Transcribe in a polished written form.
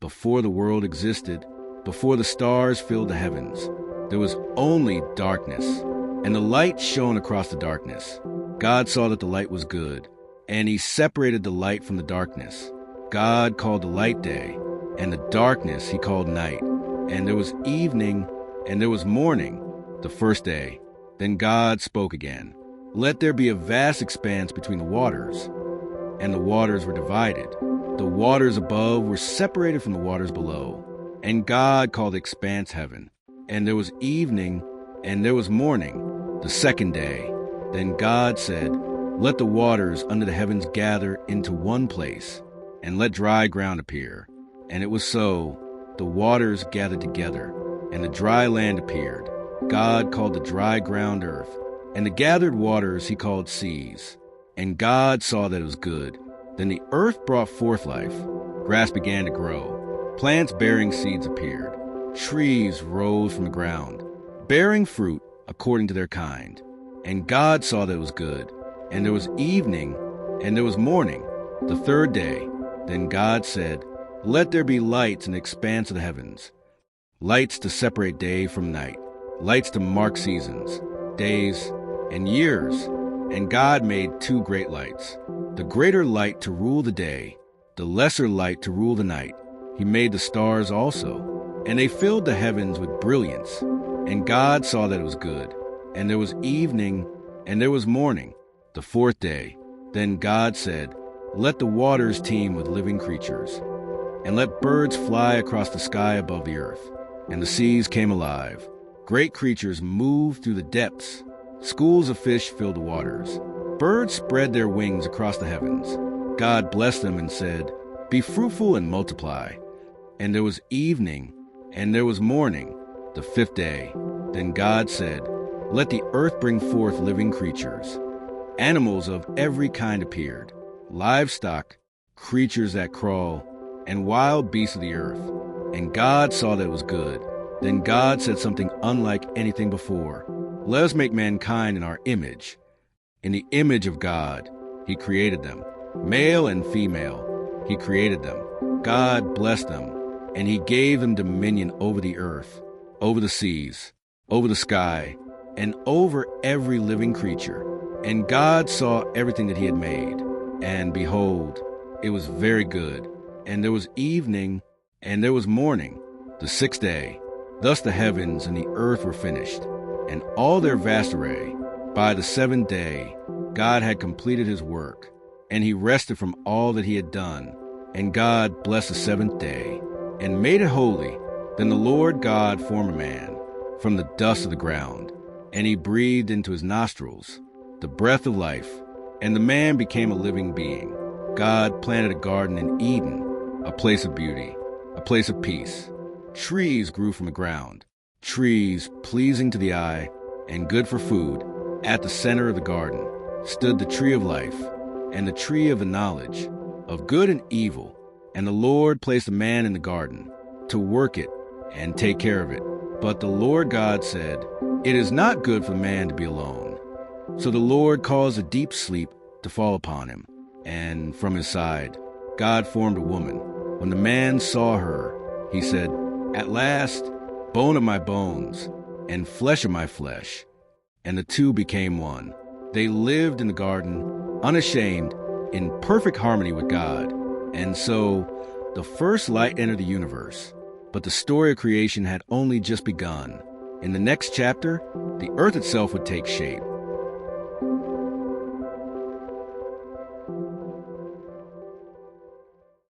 before the world existed, before the stars filled the heavens. There was only darkness, and the light shone across the darkness. God saw that the light was good, and he separated the light from the darkness. God called the light day, and the darkness he called night. And there was evening, and there was morning, the first day. Then God spoke again. Let there be a vast expanse between the waters. And the waters were divided. The waters above were separated from the waters below. And God called the expanse heaven. And there was evening, and there was morning, the second day. Then God said, let the waters under the heavens gather into one place, and let dry ground appear. And it was so. The waters gathered together, and the dry land appeared. God called the dry ground earth, and the gathered waters he called seas. And God saw that it was good. Then the earth brought forth life. Grass began to grow. Plants bearing seeds appeared. Trees rose from the ground, bearing fruit according to their kind. And God saw that it was good. And there was evening, and there was morning, the third day. Then God said, let there be lights in the expanse of the heavens, lights to separate day from night, lights to mark seasons, days, and years. And God made two great lights, the greater light to rule the day, the lesser light to rule the night. He made the stars also, and they filled the heavens with brilliance. And God saw that it was good. And there was evening, and there was morning, the fourth day. Then God said, let the waters teem with living creatures, and let birds fly across the sky above the earth. And the seas came alive. Great creatures moved through the depths. Schools of fish filled the waters. Birds spread their wings across the heavens. God blessed them and said, be fruitful and multiply. And there was evening, and there was morning, the fifth day. Then God said, let the earth bring forth living creatures. Animals of every kind appeared, livestock, creatures that crawl, and wild beasts of the earth. And God saw that it was good. Then God said something unlike anything before. Let us make mankind in our image. In the image of God, he created them. Male and female, he created them. God blessed them, and he gave them dominion over the earth, over the seas, over the sky, and over every living creature. And God saw everything that he had made, and behold, it was very good. And there was evening, and there was morning, the sixth day. Thus the heavens and the earth were finished, and all their vast array. By the seventh day, God had completed his work, and he rested from all that he had done. And God blessed the seventh day, and made it holy. Then the Lord God formed a man from the dust of the ground, and he breathed into his nostrils the breath of life, and the man became a living being. God planted a garden in Eden, a place of beauty, a place of peace. Trees grew from the ground, trees pleasing to the eye and good for food. At the center of the garden stood the tree of life and the tree of the knowledge of good and evil. And the Lord placed a man in the garden to work it and take care of it. But the Lord God said, it is not good for the man to be alone. So the Lord caused a deep sleep to fall upon him, and from his side God formed a woman. When the man saw her, he said, at last, bone of my bones and flesh of my flesh. And the two became one. They lived in the garden, unashamed, in perfect harmony with God. And so the first light entered the universe. But the story of creation had only just begun. In the next chapter, the earth itself would take shape.